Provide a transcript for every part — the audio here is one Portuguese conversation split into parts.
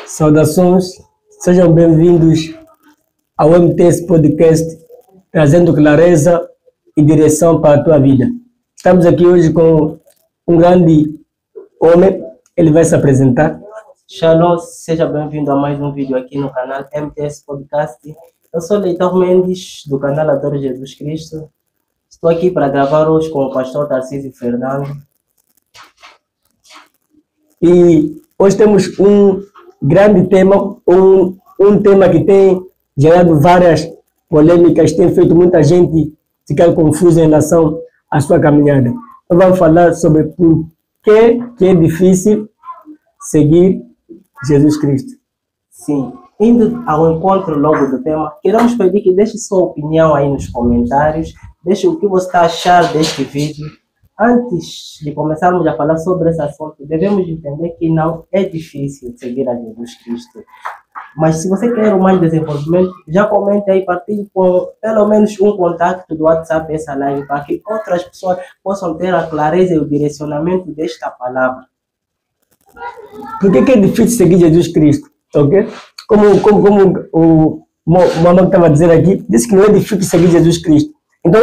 Saudações, sejam bem-vindos ao MTS Podcast, trazendo clareza e direção para a tua vida. Estamos aqui hoje com um grande homem, ele vai se apresentar. Shalom, seja bem-vindo a mais um vídeo aqui no canal MTS Podcast. Eu sou Leitor Mendes, do canal Adoro Jesus Cristo. Estou aqui para gravar hoje com o pastor Tarcísio Fernando. E hoje temos um grande tema, um tema que tem gerado várias polêmicas, tem feito muita gente ficar confusa em relação à sua caminhada. Nós vamos falar sobre por que é difícil seguir Jesus Cristo. Sim, indo ao encontro logo do tema, queremos pedir que deixe sua opinião aí nos comentários, deixe o que você está a achar deste vídeo. Antes de começarmos a falar sobre esse assunto, devemos entender que não é difícil seguir a Jesus Cristo. Mas se você quer mais desenvolvimento, já comente aí, partilhe com pelo menos um contato do WhatsApp essa live, para que outras pessoas possam ter a clareza e o direcionamento desta palavra. Por que é difícil seguir Jesus Cristo? Ok? Como o Mamãe estava dizendo aqui, disse que não é difícil seguir Jesus Cristo. Então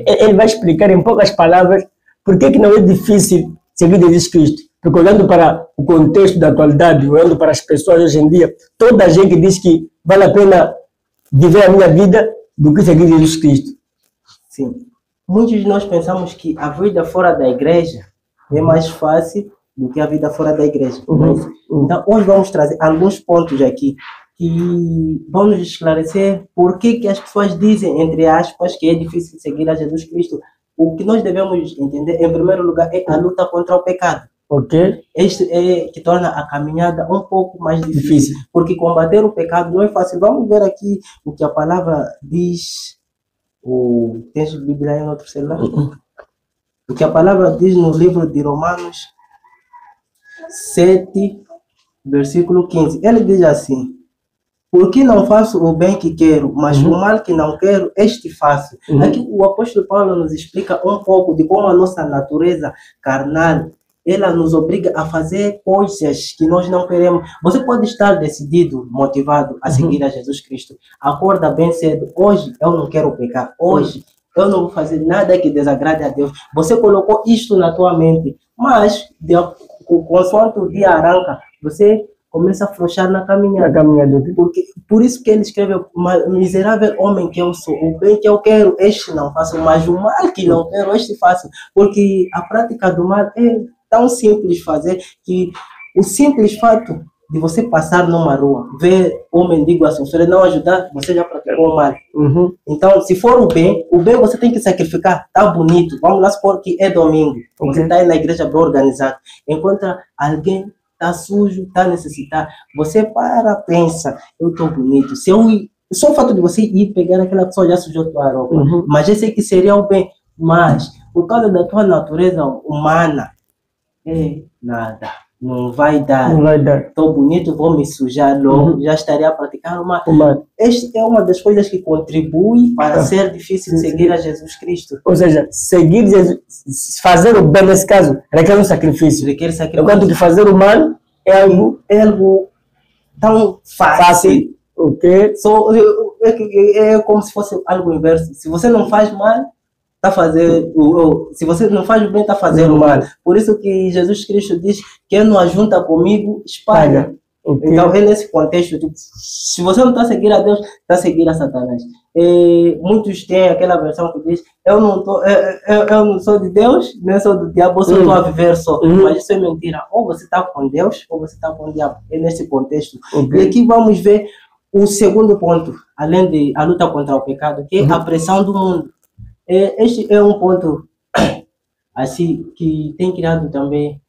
ele vai explicar em poucas palavras por que não é difícil seguir Jesus Cristo. Porque olhando para o contexto da atualidade, olhando para as pessoas hoje em dia, toda a gente diz que vale a pena viver a minha vida do que seguir Jesus Cristo. Sim. Muitos de nós pensamos que a vida fora da igreja é mais fácil do que a vida fora da igreja. Então, hoje vamos trazer alguns pontos aqui que vão nos esclarecer por que as pessoas dizem, entre aspas, que é difícil seguir a Jesus Cristo. O que nós devemos entender, em primeiro lugar, é a luta contra o pecado. Ok? Este é que torna a caminhada um pouco mais difícil, porque combater o pecado não é fácil. Vamos ver aqui o que a palavra diz. Tens Bíblia aí no outro celular? O que a palavra diz no livro de Romanos 7, versículo 15. Ele diz assim: porque não faço o bem que quero, mas o mal que não quero, este faço. Aqui o apóstolo Paulo nos explica um pouco de como a nossa natureza carnal, ela nos obriga a fazer coisas que nós não queremos. Você pode estar decidido, motivado a seguir a Jesus Cristo. Acorda bem cedo. Hoje eu não quero pecar. Hoje eu não vou fazer nada que desagrade a Deus. Você colocou isto na tua mente, mas consoante o dia arranca, você começa a afrouxar na caminhada. Por isso que ele escreve: miserável homem que eu sou, o bem que eu quero, este não faço, mas o mal que não quero, este faço. Porque a prática do mal é tão simples fazer, que o simples fato de você passar numa rua, ver um mendigo a sofrer, não ajudar, você já praticou o mal. Então, se for o bem você tem que sacrificar. Tá bonito, vamos lá supor que é domingo, você está aí na igreja bem organizado, encontra alguém tá sujo, tá necessitado, você pensa, eu tô bonito. Só o fato de você ir pegar aquela pessoa já sujou tua roupa, mas eu sei que seria o bem, mas por causa da tua natureza humana, nada, não vai dar. Tô bonito, vou me sujar logo, já estaria a praticar uma. Esta é uma das coisas que contribui para ser difícil seguir a Jesus Cristo. Ou seja, seguir Jesus, fazer o bem nesse caso, requer um sacrifício. Enquanto que fazer o mal é algo tão fácil. Ok? É como se fosse algo inverso. Se você não faz mal, se você não faz o bem, está fazendo o mal. Por isso que Jesus Cristo diz: quem não ajunta comigo, espalha. Então é nesse contexto, se você não está a seguir a Deus, está a seguir a Satanás. Muitos têm aquela versão que diz: eu não sou de Deus, nem sou do diabo, eu só estou a viver só. Mas isso é mentira. Ou você está com Deus, ou você está com o diabo. É nesse contexto. E aqui vamos ver o segundo ponto, além de a luta contra o pecado, que é a pressão do mundo. Este é um ponto assim que tem criado também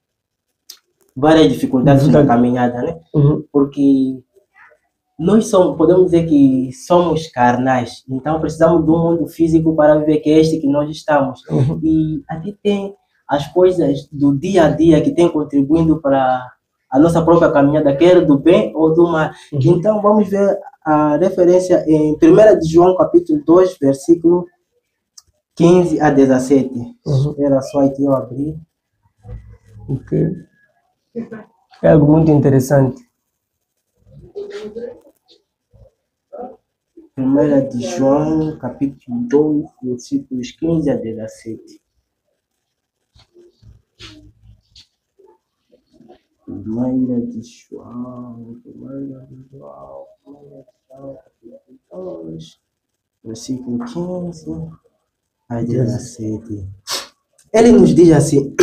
várias dificuldades na caminhada, né? Porque nós podemos dizer que somos carnais, então precisamos de um mundo físico para viver, que é este que nós estamos. E aqui tem as coisas do dia a dia que tem contribuindo para a nossa própria caminhada, quer do bem ou do mal. Então vamos ver a referência em 1 de João capítulo 2, versículo 15 a 17. Espera só aqui eu abrir. É algo muito interessante. 1 de João, capítulo 2, versículos 15 a 17. 1 de João, capítulo 2, versículo 15 a 17. Ele nos diz assim,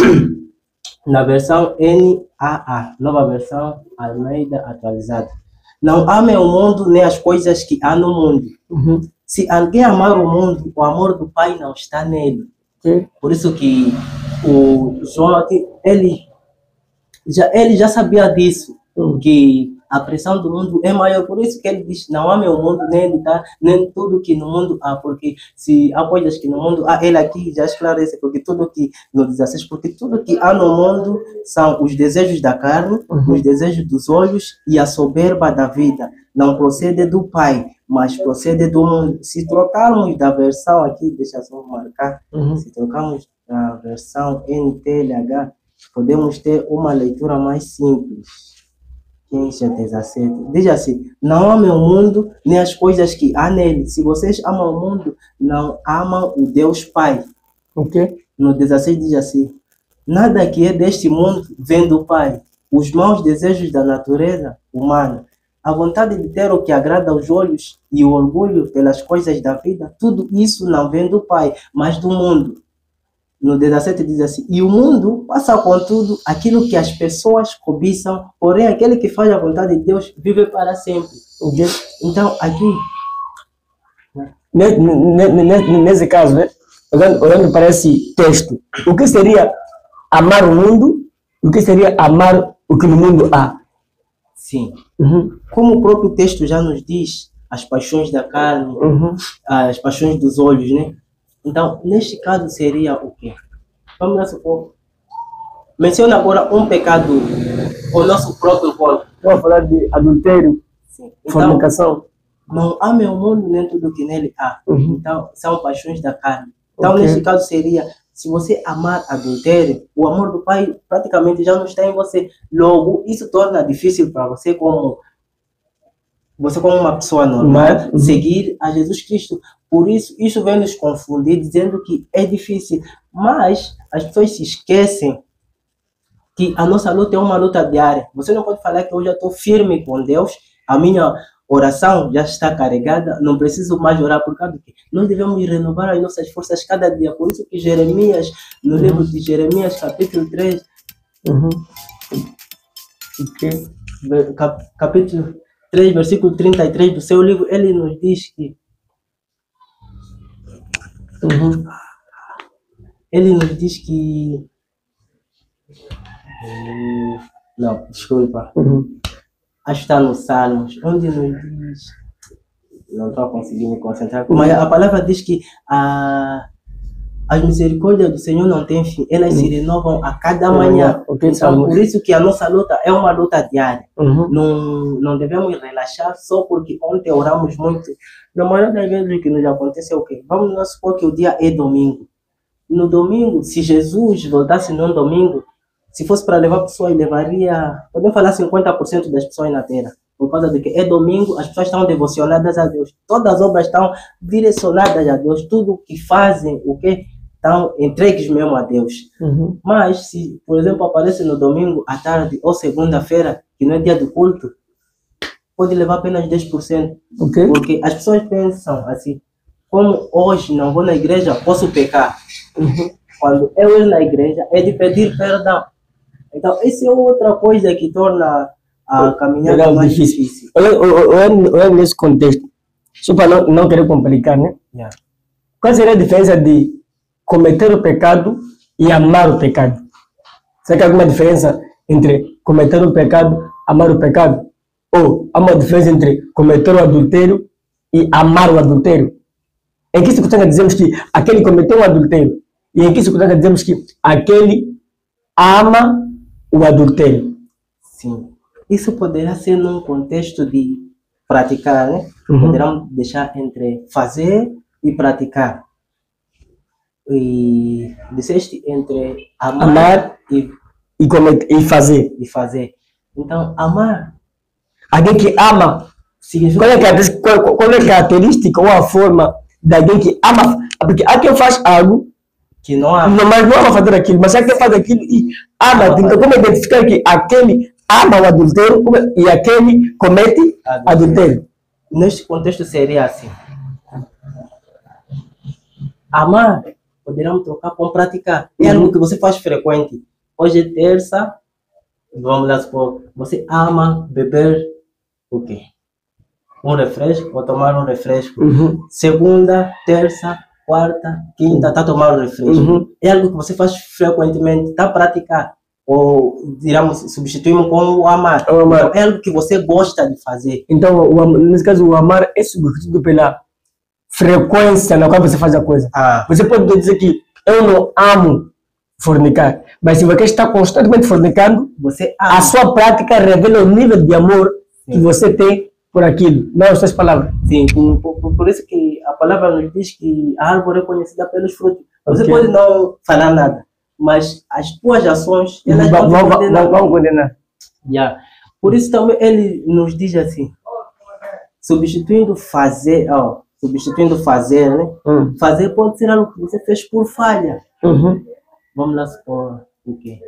na versão NAA, nova versão Almeida atualizada: não amem o mundo nem as coisas que há no mundo. Se alguém amar o mundo, o amor do Pai não está nele. Por isso que o João aqui, ele já sabia disso, que a pressão do mundo é maior. Por isso que ele diz, não amem o mundo, nem tudo que no mundo há, porque se há coisas que no mundo há, ele aqui já esclarece, porque tudo que, no 16, porque tudo que há no mundo são os desejos da carne, os desejos dos olhos e a soberba da vida. Não procede do Pai, mas procede do mundo. Se trocarmos da versão aqui, deixa só marcar, se trocarmos da versão NTLH, podemos ter uma leitura mais simples. 15 a 17. Diz assim: não amem o mundo nem as coisas que há nele. Se vocês amam o mundo, não amam o Deus Pai. No 16 diz assim: nada que é deste mundo vem do Pai. Os maus desejos da natureza humana, a vontade de ter o que agrada aos olhos e o orgulho pelas coisas da vida, tudo isso não vem do Pai, mas do mundo. No 17 diz assim: e o mundo passa contudo aquilo que as pessoas cobiçam, porém aquele que faz a vontade de Deus vive para sempre. Então aqui, nesse caso, né, olhando para esse texto, o que seria amar o mundo? O que seria amar o que no mundo há? Sim. Como o próprio texto já nos diz, as paixões da carne, as paixões dos olhos, né? Então, neste caso seria o quê? Vamos lá supor. Menciona agora um pecado, o nosso próprio corpo. Vamos falar de adultério, Então, fornicação. não amem o mundo nem tudo que nele há. Então, são paixões da carne. Então, neste caso seria, se você amar adultério, o amor do Pai praticamente já não está em você. Logo, isso torna difícil para você como uma pessoa normal, seguir a Jesus Cristo. Por isso, isso vem nos confundir, dizendo que é difícil. Mas as pessoas se esquecem que a nossa luta é uma luta diária. Você não pode falar que hoje eu estou firme com Deus, a minha oração já está carregada, não preciso mais orar, por causa do que nós devemos renovar as nossas forças cada dia. Por isso que Jeremias, no livro de Jeremias, capítulo 3, capítulo 3, versículo 33 do seu livro, ele nos diz que ele nos diz que não, desculpa, acho que está no Salmos, onde nos diz, não estou conseguindo me concentrar, mas a palavra diz que as misericórdias do Senhor não têm fim, elas se renovam a cada manhã. Então, por isso que a nossa luta é uma luta diária. Não devemos relaxar só porque ontem oramos muito. Na maioria das vezes o que nos acontece é o quê? Vamos supor que o dia é domingo. No domingo, se Jesus voltasse no domingo, se fosse para levar pessoas, levaria, podemos falar 50% das pessoas na terra. Por causa de que é domingo, as pessoas estão devocionadas a Deus. Todas as obras estão direcionadas a Deus. Tudo que fazem, o que estão entregues mesmo a Deus. Mas se, por exemplo, aparece no domingo à tarde ou segunda-feira, que não é dia do culto, pode levar apenas 10%. Porque as pessoas pensam assim: como hoje não vou na igreja, posso pecar. Quando eu ir na igreja é de pedir perdão. Então, essa é outra coisa que torna a caminhada mais difícil. Olha nesse contexto, só para não querer complicar, né? Qual seria a diferença de cometer o pecado e amar o pecado? Será que há alguma diferença entre cometer o pecado e amar o pecado? Ou há uma diferença entre cometer o adultério e amar o adultério? Em que circunstância dizemos que aquele cometeu o adultério? E em que circunstância dizemos que aquele ama o adultério? Sim. Isso poderá ser num contexto de praticar, né? Poderão deixar entre fazer e praticar. E disseste entre amar e fazer. E fazer. Então, amar Alguém que ama. significa Qual é a característica ou a forma de alguém que ama? Porque há quem faz algo, que não há. mas não ama fazer aquilo, mas há quem faz aquilo e ama. Então, como identificar que aquele ama o adultério e aquele comete adultério? Neste contexto seria assim. Amar, poderíamos trocar com praticar. É algo que você faz frequente. Hoje é terça, vamos lá supor, você ama beber o quê? Um refresco, ou tomar um refresco. Segunda, terça, quarta, quinta, está a tomar um refresco. É algo que você faz frequentemente, está a praticar. Ou, digamos, substituímos com o amar. Então, é algo que você gosta de fazer. Então, nesse caso, o amar é substituído pela frequência na qual você faz a coisa. Você pode dizer que eu não amo fornicar, mas se você está constantemente fornicando, você ama. A sua prática revela o nível de amor que você tem por aquilo, não as suas palavras. Sim, por isso que a palavra nos diz que a árvore é conhecida pelos frutos. Você pode não falar nada, mas as tuas ações elas vão condenar. Yeah. Por isso também ele nos diz assim, substituindo fazer, né? Fazer pode ser algo que você fez por falha. Vamos lá supor o quê?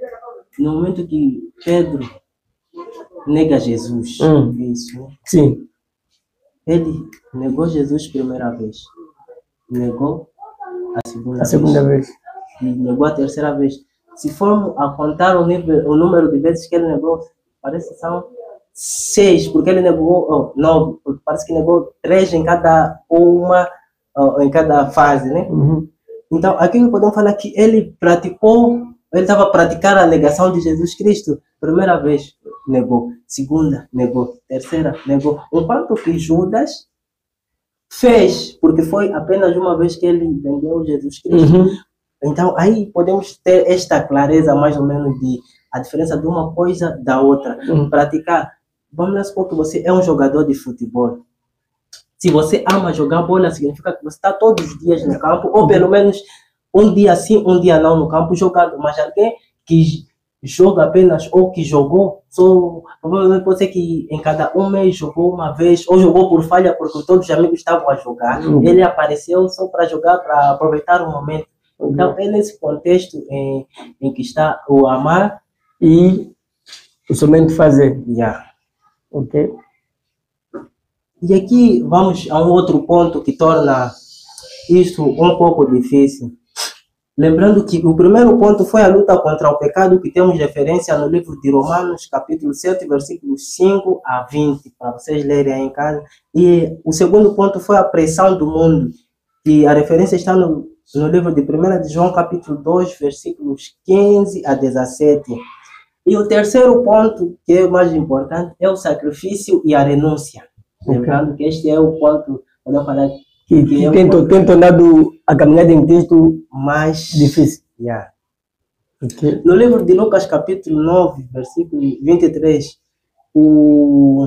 No momento que Pedro nega Jesus, isso, né? Sim. Ele negou Jesus primeira vez, negou a segunda vez e negou a terceira vez. Se formos a contar o número de vezes que ele negou, parece que são 6, porque ele negou 9, porque parece que negou 3 em cada em cada fase, né? Então, aqui podemos falar que ele estava a praticar a negação de Jesus Cristo. Primeira vez, negou. Segunda, negou. Terceira, negou. Enquanto que Judas fez, porque foi apenas uma vez que ele vendeu Jesus Cristo. Então, aí podemos ter esta clareza, mais ou menos, de a diferença de uma coisa da outra. Praticar. Vamos lá supor que você é um jogador de futebol. Se você ama jogar bola, significa que você está todos os dias no campo, ou pelo menos um dia sim, um dia não no campo jogando. Mas alguém que joga apenas ou que jogou, provavelmente pode ser que em cada um mês jogou uma vez, ou jogou por falha porque todos os amigos estavam a jogar. Ele apareceu só para jogar, para aproveitar o momento. Então é nesse contexto em que está o amar e o somente fazer. Ok? E aqui vamos a um outro ponto que torna isso um pouco difícil. Lembrando que o primeiro ponto foi a luta contra o pecado, que temos referência no livro de Romanos, capítulo 7, versículos 5 a 20, para vocês lerem aí em casa. E o segundo ponto foi a pressão do mundo, que a referência está no livro de 1 de João, capítulo 2, versículos 15 a 17. E o terceiro ponto, que é o mais importante, é o sacrifício e a renúncia. Lembrando que este é o ponto, podemos falar, que tem tornado a caminhada em Cristo mais difícil. No livro de Lucas, capítulo 9, versículo 23, o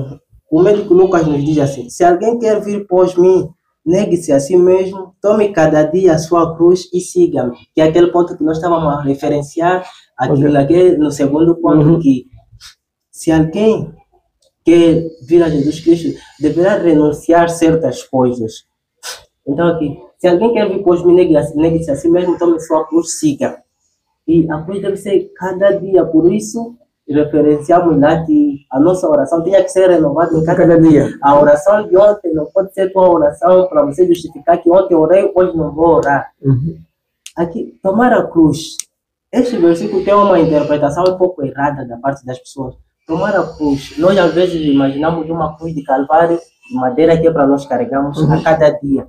médico Lucas nos diz assim: se alguém quer vir após mim, negue-se a si mesmo, tome cada dia a sua cruz e siga-me. Que é aquele ponto que nós estávamos a referenciar, aqui no segundo ponto, que se alguém quer vir a Jesus Cristo, deverá renunciar certas coisas. Então aqui, se alguém quer vir após mim, negue-se a si mesmo, tome sua cruz, siga. E a cruz deve ser cada dia, por isso referenciamos lá que a nossa oração tinha que ser renovada em cada dia. A oração de ontem não pode ser tua oração para você justificar que ontem orei, hoje não vou orar. Aqui, tomar a cruz. Este versículo tem uma interpretação um pouco errada da parte das pessoas. Tomar a cruz. Nós às vezes imaginamos uma cruz de calvário, de madeira que é para nós carregarmos a cada dia,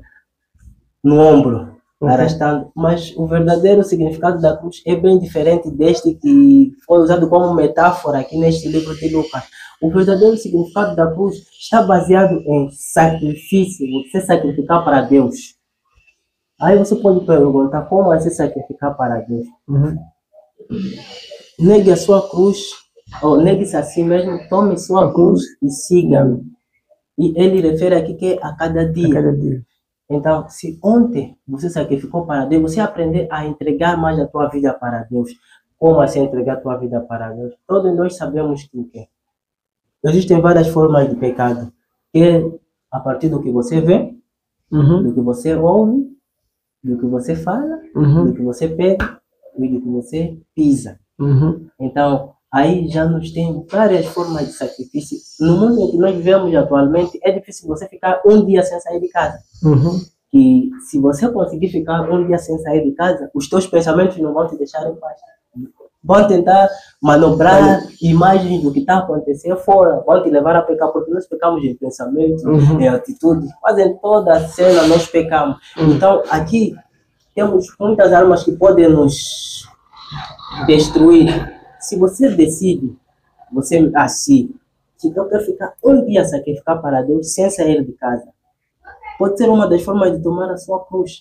no ombro, arrastando. Mas o verdadeiro significado da cruz é bem diferente deste que foi usado como metáfora aqui neste livro de Lucas. O verdadeiro significado da cruz está baseado em sacrifício, você sacrificar para Deus. Aí você pode perguntar, como é se sacrificar para Deus? Negue a sua cruz, ou negue-se a si mesmo, tome sua cruz e siga-me. E ele refere aqui que é a cada dia. Então, se ontem você sacrificou para Deus, você aprender a entregar mais a tua vida para Deus. Como assim entregar a tua vida para Deus? Todos nós sabemos que Existem várias formas de pecado. Que é a partir do que você vê, do que você ouve, do que você fala, do que você pega e do que você pisa. Então, aí já nos tem várias formas de sacrifício. No mundo em que nós vivemos atualmente, é difícil você ficar um dia sem sair de casa. E se você conseguir ficar um dia sem sair de casa, os teus pensamentos não vão te deixar em paz. Vão tentar manobrar imagens do que está acontecendo fora, vão te levar a pecar, porque nós pecamos em pensamento, em atitude, mas em toda a cena nós pecamos. Então, aqui temos muitas armas que podem nos destruir. Se você decide, você assim, que eu quero ficar um dia sacrificar para Deus sem sair de casa, pode ser uma das formas de tomar a sua cruz,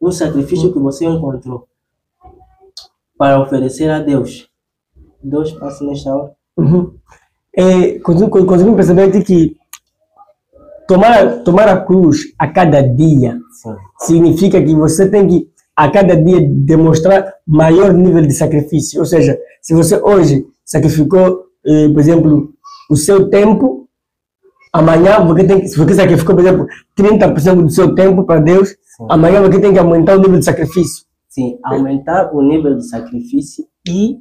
um sacrifício que você encontrou para oferecer a Deus. Deus passa nesta hora. Conseguimos perceber que tomar a cruz a cada dia significa que você tem que a cada dia demonstrar maior nível de sacrifício. Ou seja, se você hoje sacrificou, por exemplo, o seu tempo, amanhã se você sacrificou, por exemplo, 30% do seu tempo para Deus, amanhã você tem que aumentar o nível de sacrifício. Sim, aumentar o nível de sacrifício e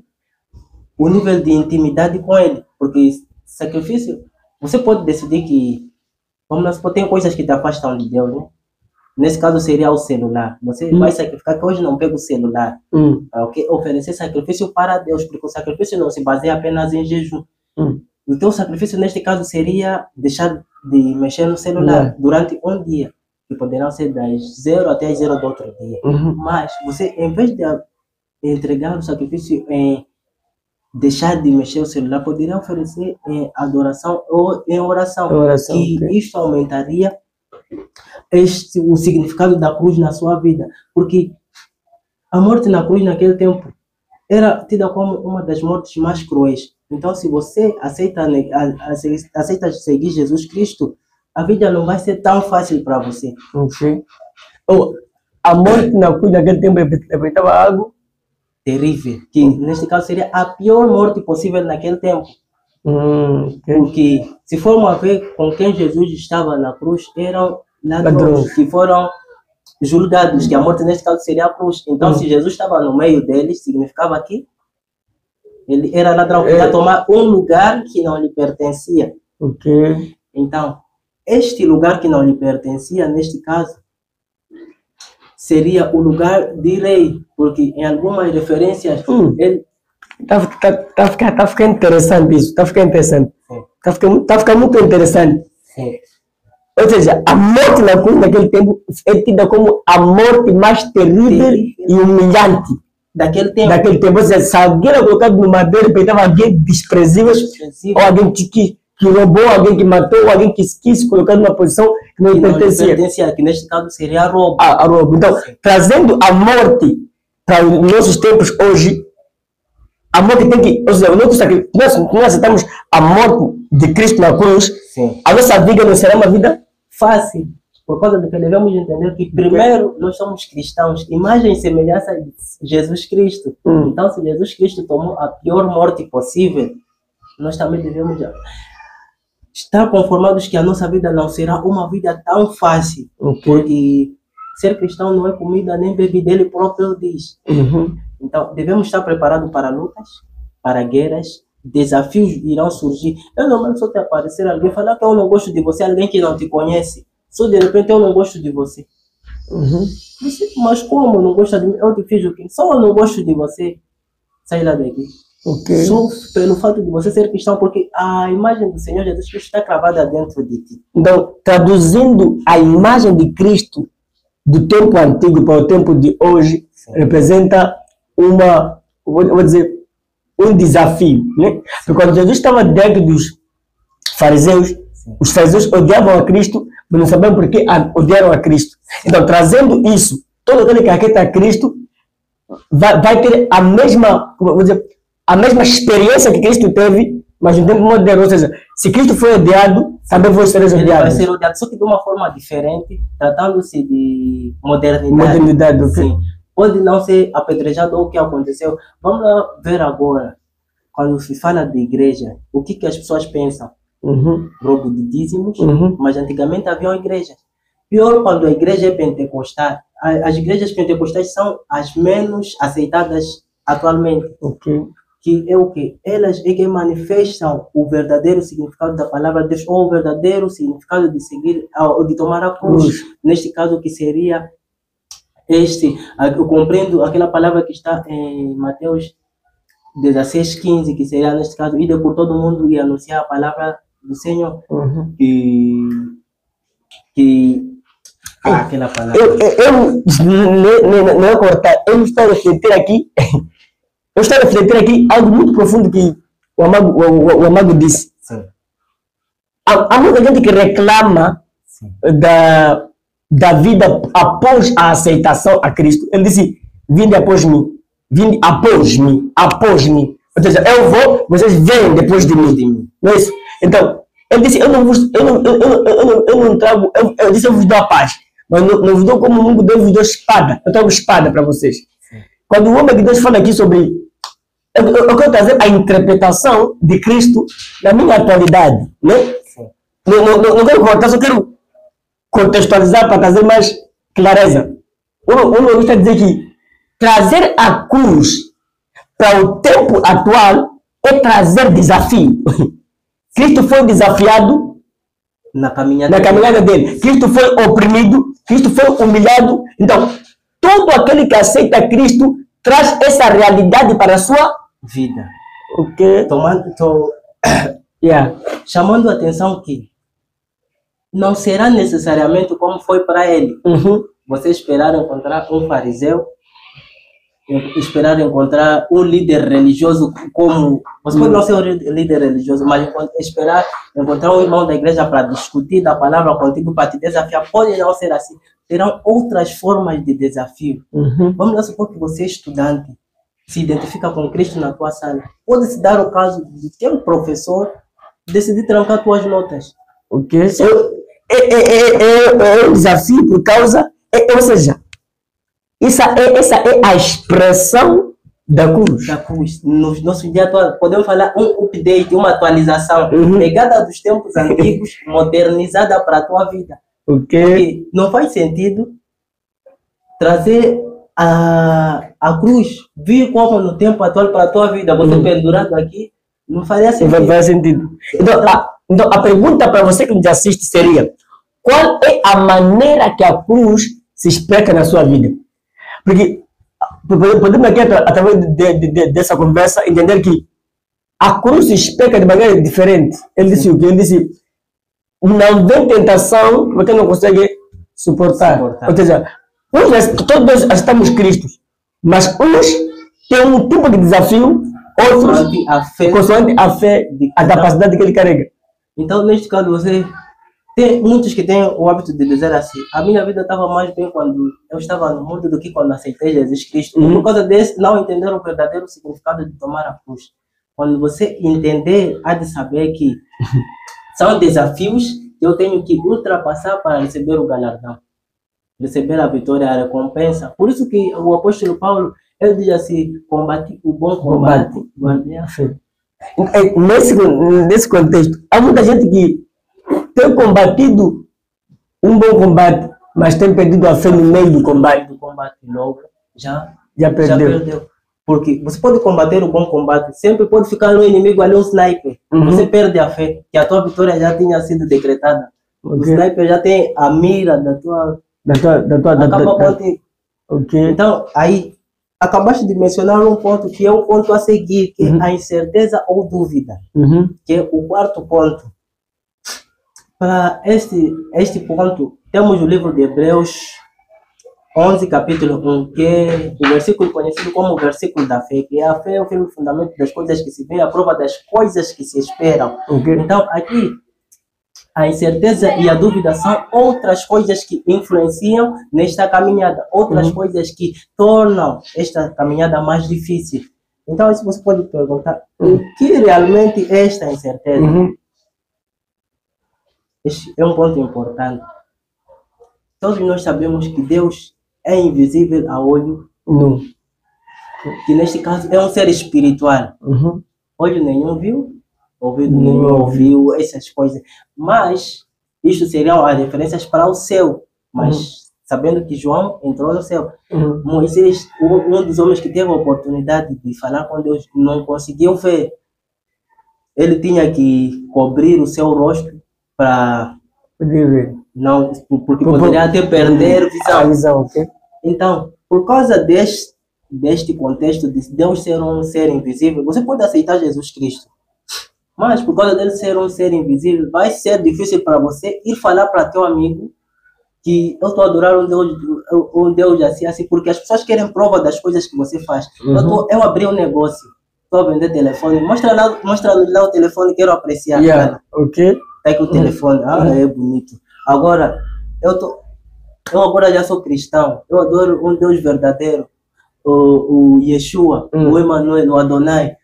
o nível de intimidade com Ele. Porque sacrifício, você pode decidir que, vamos supor, tem coisas que te afastam de Deus, né? Nesse caso seria o celular. Você vai sacrificar, que hoje não pega o celular. Okay? Oferecer sacrifício para Deus, porque o sacrifício não se baseia apenas em jejum. O teu sacrifício neste caso seria deixar de mexer no celular durante um dia, que poderão ser das 0 até as 0 do outro dia. Mas você, em vez de entregar o sacrifício em deixar de mexer o celular, poderia oferecer em adoração ou em oração. Isto aumentaria o significado da cruz na sua vida. Porque a morte na cruz naquele tempo era tida como uma das mortes mais cruéis. Então, se você aceita seguir Jesus Cristo, a vida não vai ser tão fácil para você. A morte na cruz naquele tempo representava algo terrível, que neste caso seria a pior morte possível naquele tempo. Porque se formos a ver com quem Jesus estava na cruz, eram ladrões que foram julgados, que a morte neste caso seria a cruz. Então, se Jesus estava no meio deles, significava que ele era ladrão, que ia tomar um lugar que não lhe pertencia. Então, este lugar que não lhe pertencia, neste caso, seria o lugar de rei, porque em algumas referências ele... Tá ficando interessante isso, tá ficando interessante. Tá ficando muito interessante. Ou seja, a morte na cruz naquele tempo é tida como a morte mais terrível e humilhante daquele tempo. Ou seja, se alguém era colocado no madeiro, peitava alguém desprezível, ou alguém que roubou, alguém que matou, ou alguém que quis colocar numa posição que não lhe pertencia. Que neste caso seria roubo. Roubo. Então, trazendo a morte para os nossos tempos hoje, a morte tem que, ou seja, nós aceitamos a morte de Cristo na cruz, a nossa vida não será uma vida fácil, por causa de que devemos entender que primeiro nós somos cristãos, imagem e semelhança de Jesus Cristo. Então, se Jesus Cristo tomou a pior morte possível, nós também devemos estar conformados que a nossa vida não será uma vida tão fácil, porque ser cristão não é comida nem bebida, ele próprio diz. Então, devemos estar preparados para lutas, para guerras, desafios irão surgir. Eu não vou só te aparecer alguém falar que eu não gosto de você, alguém que não te conhece. Só de repente eu não gosto de você. Mas como não gosta de mim? Eu te fiz o quê? Só eu não gosto de você. Sai lá daqui. Só pelo fato de você ser cristão, porque a imagem do Senhor Jesus Cristo está cravada dentro de ti. Então, traduzindo a imagem de Cristo do tempo antigo para o tempo de hoje, representa vou dizer, um desafio, né? Porque quando Jesus estava dentro dos fariseus, os fariseus odiavam a Cristo, mas não sabiam por que odiaram a Cristo. Então, trazendo isso, todo aquele que acredita a Cristo vai ter a mesma, vou dizer, a mesma experiência que Cristo teve, mas no tempo moderno. Ou seja, se Cristo foi odiado, também você será odiado. Ele vai ser odiado, só que de uma forma diferente, tratando-se de modernidade. Sim. Pode não ser apedrejado ou o que aconteceu. Vamos lá ver agora. quando se fala de igreja, o que as pessoas pensam? Roubo de dízimos, mas antigamente haviam igrejas. Pior quando a igreja é pentecostal. As igrejas pentecostais são as menos aceitadas atualmente. Que é o quê? Elas é que manifestam o verdadeiro significado da palavra de Deus, ou o verdadeiro significado de seguir, ou de tomar a cruz. Neste caso, que seria eu compreendo aquela palavra que está em Mateus 16:15, que seria, neste caso, ir por todo mundo e anunciar a palavra do Senhor. Aquela palavra. Não é cortar, eu estou a refletir aqui. Eu estou a refletir aqui algo muito profundo que o Amago disse. Sim. Há muita gente que reclama da vida após a aceitação a Cristo. Ele disse: vinde após mim, vinde após mim. Ou seja, eu vou, vocês vêm depois de mim. Não é isso? Então, ele disse: eu não trago, eu disse: eu vos dou a paz, mas não vos dou como o mundo Deus vos deu espada. Eu trago espada para vocês. Quando o homem de Deus fala aqui sobre... Eu quero trazer a interpretação de Cristo na minha atualidade. Né? Não quero cortar, só quero contextualizar para trazer mais clareza. Um está a dizer que trazer a cruz para o tempo atual é trazer desafio. Cristo foi desafiado na caminhada dele. Cristo foi oprimido, Cristo foi humilhado. Então, todo aquele que aceita Cristo traz essa realidade para a sua vida. Chamando a atenção que não será necessariamente como foi para ele. Você esperar encontrar um fariseu, esperar encontrar um líder religioso como... Você pode não ser um líder religioso, mas esperar encontrar um irmão da igreja para discutir da palavra contigo, para te desafiar, pode não ser assim. Terão outras formas de desafio. Vamos lá supor que você é estudante, se identifica com Cristo na tua sala. Pode-se dar o caso de ter um professor decidir trancar tuas notas. É um desafio por causa... ou seja, essa é a expressão da cruz. Nos nossos dias atuais, podemos falar um update, uma atualização, pegada dos tempos antigos, modernizada para a tua vida. Porque não faz sentido trazer a cruz, vir como no tempo atual para a tua vida, você pendurado aqui, não faria sentido. Não faz sentido. Então, a pergunta para você que nos assiste seria: qual é a maneira que a cruz se expressa na sua vida? Porque podemos aqui, através dessa conversa, entender que a cruz se expressa de maneira diferente. Ele disse o quê? Ele disse: não vem tentação porque não consegue suportar. Ou seja, todos estamos Cristos, mas uns têm um tipo de desafio, outros consoante a fé, a capacidade que ele carrega. Então, neste caso, você tem muitos que têm o hábito de dizer assim: a minha vida estava mais bem quando eu estava no mundo do que quando aceitei Jesus Cristo. Por causa desse, não entender o verdadeiro significado de tomar a cruz. Quando você entender, há de saber que são desafios que eu tenho que ultrapassar para receber o galardão, receber a vitória, a recompensa. Por isso que o apóstolo Paulo, ele diz assim: combate o bom combate, guardei a fé. Nesse contexto, há muita gente que tem combatido um bom combate, mas tem perdido a fé no meio do combate. Logo, já perdeu. Porque você pode combater o bom combate, sempre pode ficar no inimigo ali um sniper. Você perde a fé, que a tua vitória já tinha sido decretada. O sniper já tem a mira da tua... Então, aí, acabaste de mencionar um ponto que é o ponto a seguir, que é a incerteza ou dúvida, que é o quarto ponto. Para este ponto, temos o livro de Hebreus 11, capítulo 1, que é o versículo conhecido como o versículo da fé, que a fé é o firme fundamento das coisas que se veem, a prova das coisas que se esperam. Então, aqui, a incerteza e a dúvida são outras coisas que influenciam nesta caminhada, outras coisas que tornam esta caminhada mais difícil. Então, isso você pode perguntar: o que realmente é esta incerteza? Este é um ponto importante. Todos nós sabemos que Deus é invisível a olho nu, que neste caso é um ser espiritual. olho nenhum viu, ouvido nenhum ouviu, essas coisas. Mas isto seriam as referências para o céu. Mas sabendo que João entrou no céu, Moisés, um dos homens que teve a oportunidade de falar com Deus, não conseguiu ver. Ele tinha que cobrir o seu rosto para não, porque poderia até perder a visão. visão, ok? Então, por causa deste contexto de Deus ser um ser invisível, você pode aceitar Jesus Cristo. Mas por causa dele ser um ser invisível, vai ser difícil para você ir falar para teu amigo que eu estou adorando um Deus assim, porque as pessoas querem prova das coisas que você faz. Eu abri um negócio, estou a vender telefone, mostra lá o telefone, quero apreciar. Yeah, ok? Pega o telefone, é bonito. Agora, eu agora já sou cristão, eu adoro um Deus verdadeiro, o Yeshua, o Emmanuel, o Adonai.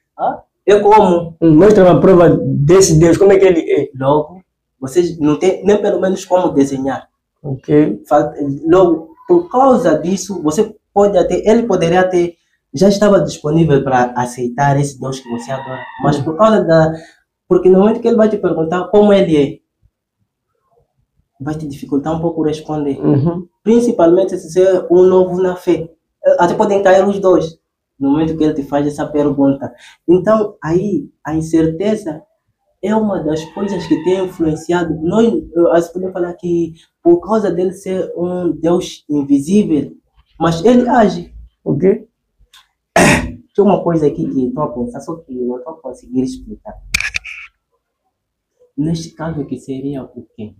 Eu como. Mostra uma prova desse Deus, como é que ele é? Logo, vocês não têm nem pelo menos como desenhar. Ok. Logo, por causa disso, ele poderia ter, já estava disponível para aceitar esse Deus que você adora. Mas por causa porque no momento que ele vai te perguntar como ele é, vai te dificultar um pouco responder. Principalmente se você é um novo na fé. Até podem cair os dois no momento que ele te faz essa pergunta. Então, aí, a incerteza é uma das coisas que tem influenciado. Nós podemos falar que por causa dele ser um Deus invisível, mas ele age. Ok? Tem uma coisa aqui que estou a pensar, só que não estou a conseguir explicar. Neste caso, que seria o quê?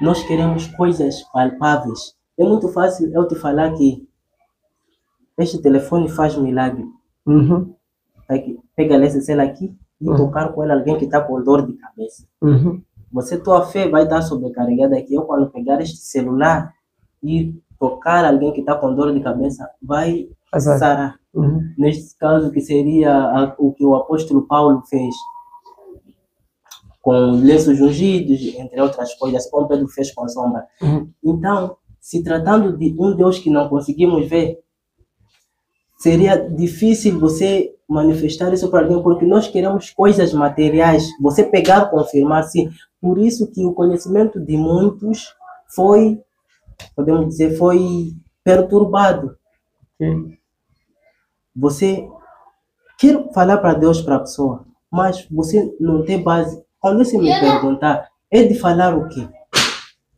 Nós queremos coisas palpáveis. É muito fácil eu te falar que este telefone faz milagre. Pega essa cena aqui e tocar com ela alguém que está com dor de cabeça. Você, tua fé vai estar sobrecarregada aqui. Eu, quando pegar este celular e tocar alguém que está com dor de cabeça, vai sarar. Neste caso, que seria o que o apóstolo Paulo fez com lenços ungidos, entre outras coisas, como Pedro fez com sombra. Então, se tratando de um Deus que não conseguimos ver, seria difícil você manifestar isso para alguém, porque nós queremos coisas materiais. Você pegar, confirmar, sim. Por isso que o conhecimento de muitos podemos dizer, foi perturbado. Você quer falar para Deus, para a pessoa, mas você não tem base. Quando você me perguntar, é de falar o quê?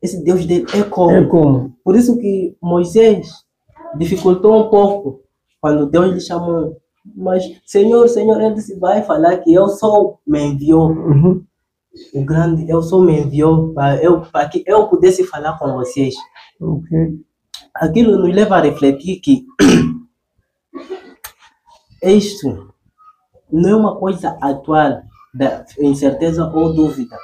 Esse Deus dele é como? Por isso que Moisés dificultou um pouco quando Deus lhe chamou. Mas, Senhor, ele disse, vai falar que eu sou, me enviou. O grande eu sou me enviou para que eu pudesse falar com vocês. Aquilo nos leva a refletir que isto não é uma coisa atual da incerteza ou dúvida.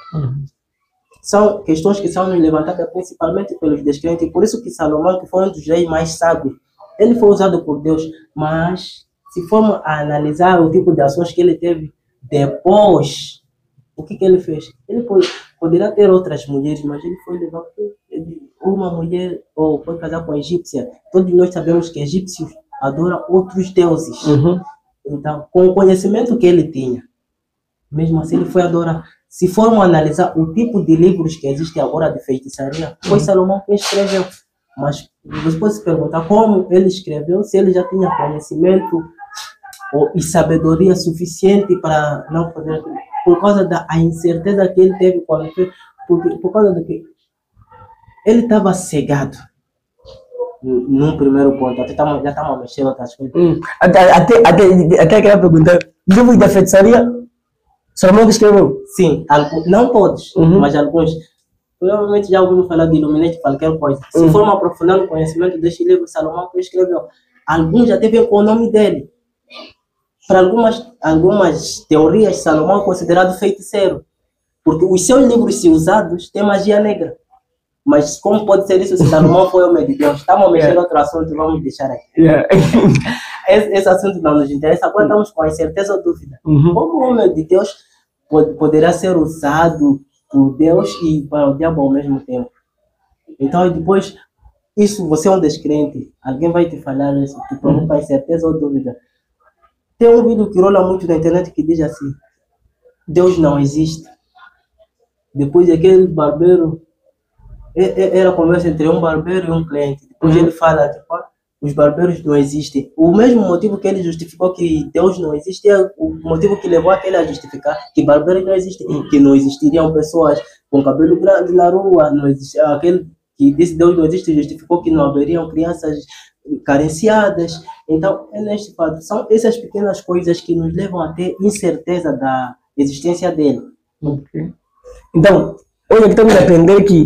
São questões que são nos levantadas principalmente pelos descrentes. Por isso que Salomão, que foi um dos reis mais sábios, ele foi usado por Deus. Mas se formos a analisar o tipo de ações que ele teve depois, o que ele fez? Ele poderia ter outras mulheres, mas ele foi levar uma mulher, ou foi casar com a egípcia. Todos nós sabemos que egípcios adoram outros deuses. Então, com o conhecimento que ele tinha, mesmo assim ele foi adorar. Se formos analisar o tipo de livros que existem agora de feitiçaria, foi Salomão quem escreveu. Mas você pode se perguntar como ele escreveu, se ele já tinha conhecimento e sabedoria suficiente para não poder, por causa da incerteza que ele teve quando fez, por causa do que ele estava cegado. Num primeiro ponto, já estamos mexendo outras coisas. Até aquela pergunta, livros da feitiçaria, Salomão que escreveu? Sim, não todos, mas alguns. Provavelmente já ouviram falar de Illuminati, qualquer coisa. Se formos aprofundando o conhecimento deste livro, Salomão que escreveu, alguns já teve com o nome dele. Para algumas teorias, Salomão é considerado feiticeiro, porque os seus livros, se usados, têm magia negra. Mas como pode ser isso se Salomão foi homem de Deus? Estamos a mexer outro assunto, vamos deixar aqui. Esse assunto não nos interessa. Agora estamos com a incerteza ou dúvida. Como o homem de Deus poderá ser usado por Deus e para o diabo ao mesmo tempo? Então, depois, isso, você é um descrente, alguém vai te falar isso, te provoca incerteza ou dúvida. Tem um vídeo que rola muito na internet que diz assim: Deus não existe. Depois aquele barbeiro, era conversa entre um barbeiro e um cliente. Depois ele fala, tipo, os barbeiros não existem. O mesmo motivo que ele justificou que Deus não existe é o motivo que levou aquele a justificar que barbeiros não existem, que não existiriam pessoas com cabelo grande na rua, não existe, aquele que disse Deus não existe justificou que não haveriam crianças carenciadas. Então, é neste fato, são essas pequenas coisas que nos levam a ter incerteza da existência dele. Ok. Então, hoje aqui estamos a aprender que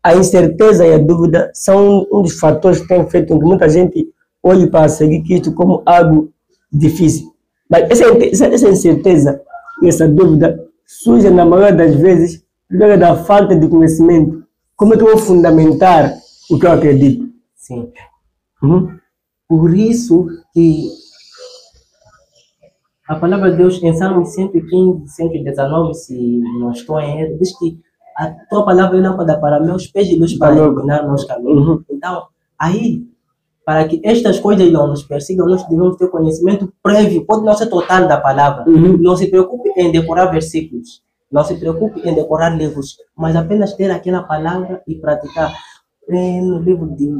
a incerteza e a dúvida são um dos fatores que tem feito com que muita gente olhe para seguir Cristo como algo difícil. Mas essa incerteza e essa dúvida surge na maioria das vezes por causa da falta de conhecimento. Como é que eu vou fundamentar o que eu acredito? Sim. Por isso que a palavra de Deus em Salmos 115, 119, se não estou em erro, diz que a tua palavra é lâmpada para meus pés e luz para iluminar meus caminhos. Então, aí, para que estas coisas não nos persigam, nós devemos ter conhecimento prévio, pode não ser total da palavra. Não se preocupe em decorar versículos, não se preocupe em decorar livros, mas apenas ter aquela palavra e praticar. No livro de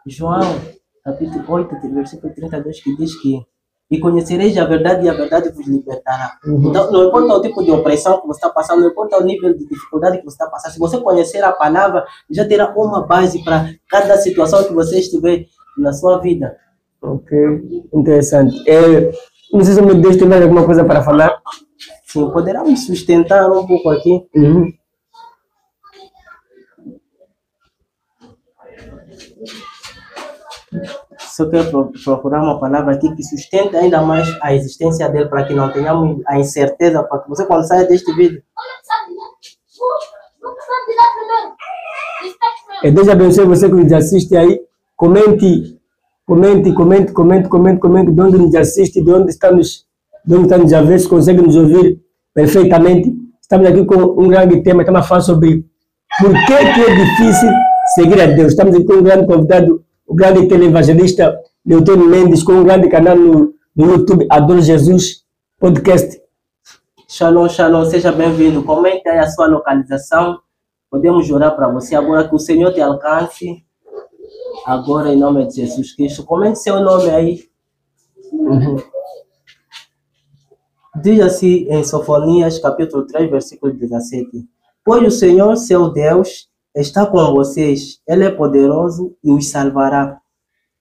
João, capítulo 8, versículo 32, que diz que e conhecereis a verdade e a verdade vos libertará. Então, não importa o tipo de opressão que você está passando, não importa o nível de dificuldade que você está passando, se você conhecer a palavra, já terá uma base para cada situação que você estiver na sua vida. Ok, interessante. Não sei se o meu Deus tem mais alguma coisa para falar. Sim, poderá me sustentar um pouco aqui. Só quero procurar uma palavra aqui que sustente ainda mais a existência dele, para que não tenhamos a incerteza, para que você, quando saia deste vídeo... Deus abençoe você que nos assiste aí. Comente de onde nos assiste, de onde está nos a ver, se consegue nos ouvir perfeitamente. Estamos aqui com um grande tema, estamos a falar sobre por que é difícil seguir a Deus. Estamos aqui com um grande convidado, o grande televangelista Leotônio Mendes, com um grande canal no YouTube, Adoro Jesus Podcast. Shalom, shalom, seja bem-vindo. Comente aí a sua localização. Podemos orar para você agora, que o Senhor te alcance. Agora, em nome de Jesus Cristo. Comente seu nome aí. Diz assim em Sofonias, capítulo 3, versículo 17. Pois o Senhor, seu Deus, está com vocês, Ele é poderoso e os salvará.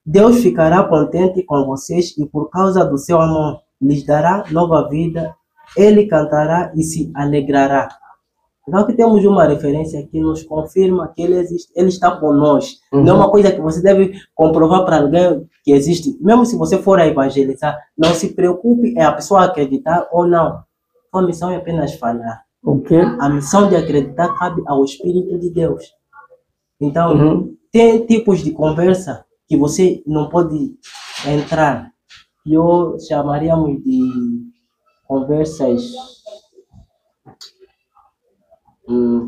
Deus ficará contente com vocês e por causa do seu amor lhes dará nova vida, Ele cantará e se alegrará. Então aqui temos uma referência que nos confirma que Ele existe, Ele está conosco. Não é uma coisa que você deve comprovar para alguém que existe. Mesmo se você for a evangelizar, não se preocupe em a pessoa acreditar ou não. Sua missão é apenas falar. Okay. A missão de acreditar cabe ao Espírito de Deus. Então, tem tipos de conversa que você não pode entrar. Eu chamaríamos de conversas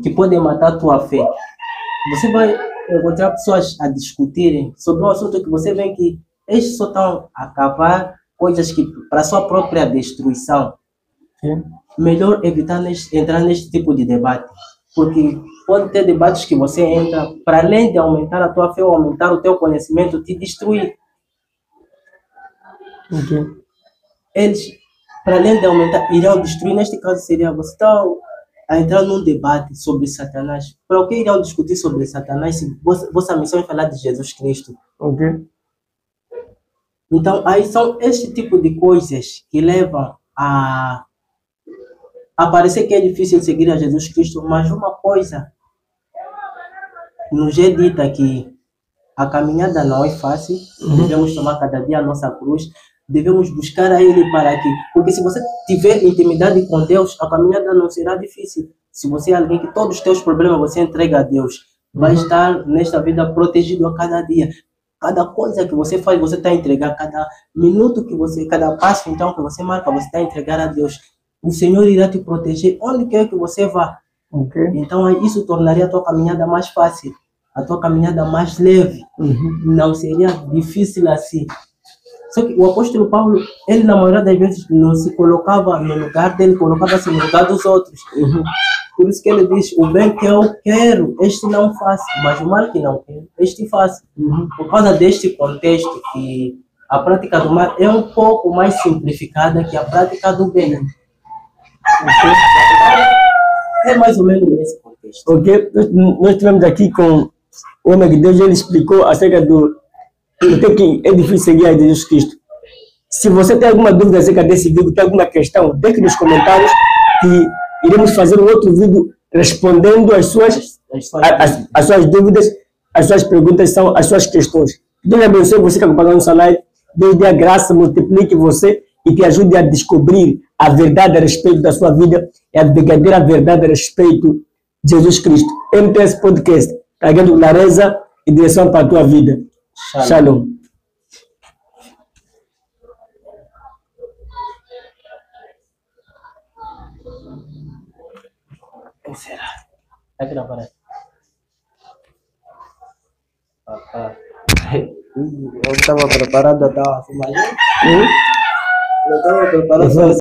que podem matar a tua fé. Você vai encontrar pessoas a discutirem sobre um assunto que você vê que eles só estão a cavar coisas que para sua própria destruição. Melhor evitar entrar neste tipo de debate, porque pode ter debates que você entra, para além de aumentar a tua fé ou aumentar o teu conhecimento, te destruir. Eles, para além de aumentar, irão destruir. Neste caso seria você está a entrar num debate sobre Satanás. Para o que irão discutir sobre Satanás se vossa missão é falar de Jesus Cristo? Então, aí são este tipo de coisas que levam a parecer que é difícil seguir a Jesus Cristo, mas uma coisa nos é dita, que a caminhada não é fácil, devemos tomar cada dia a nossa cruz, devemos buscar a Ele porque se você tiver intimidade com Deus, a caminhada não será difícil. Se você é alguém que todos os teus problemas você entrega a Deus, vai estar nesta vida protegido a cada dia. Cada coisa que você faz, você está a entregar. Cada minuto que você, cada passo então que você marca, você está a entregar a Deus. O Senhor irá te proteger onde quer que você vá. Então isso tornaria a tua caminhada mais fácil, a tua caminhada mais leve. Não seria difícil assim. Só que o apóstolo Paulo, ele na maioria das vezes não se colocava no lugar dele, colocava-se no lugar dos outros. Por isso que ele diz, o bem que eu quero, este não faço, mas o mal que não quero, este faço. Por causa deste contexto que a prática do mal é um pouco mais simplificada que a prática do bem. É mais ou menos nesse contexto. Ok? Nós estivemos aqui com o homem de Deus, ele explicou acerca do que é difícil seguir a Jesus Cristo. Se você tem alguma dúvida acerca desse vídeo, tem alguma questão, deixe nos comentários que iremos fazer um outro vídeo respondendo as suas dúvidas, as suas perguntas, são as suas questões. Deus abençoe você que acompanhou nossa live. Deus dê a graça, multiplique você e te ajude a descobrir a verdade a respeito da sua vida e a verdadeira verdade a respeito de Jesus Cristo. MTS Podcast, tragando clareza e direção para a tua vida. Shalom. Será? Vai gravar aí. Eu estava preparado, eu estava assim, mas eu estava preparado.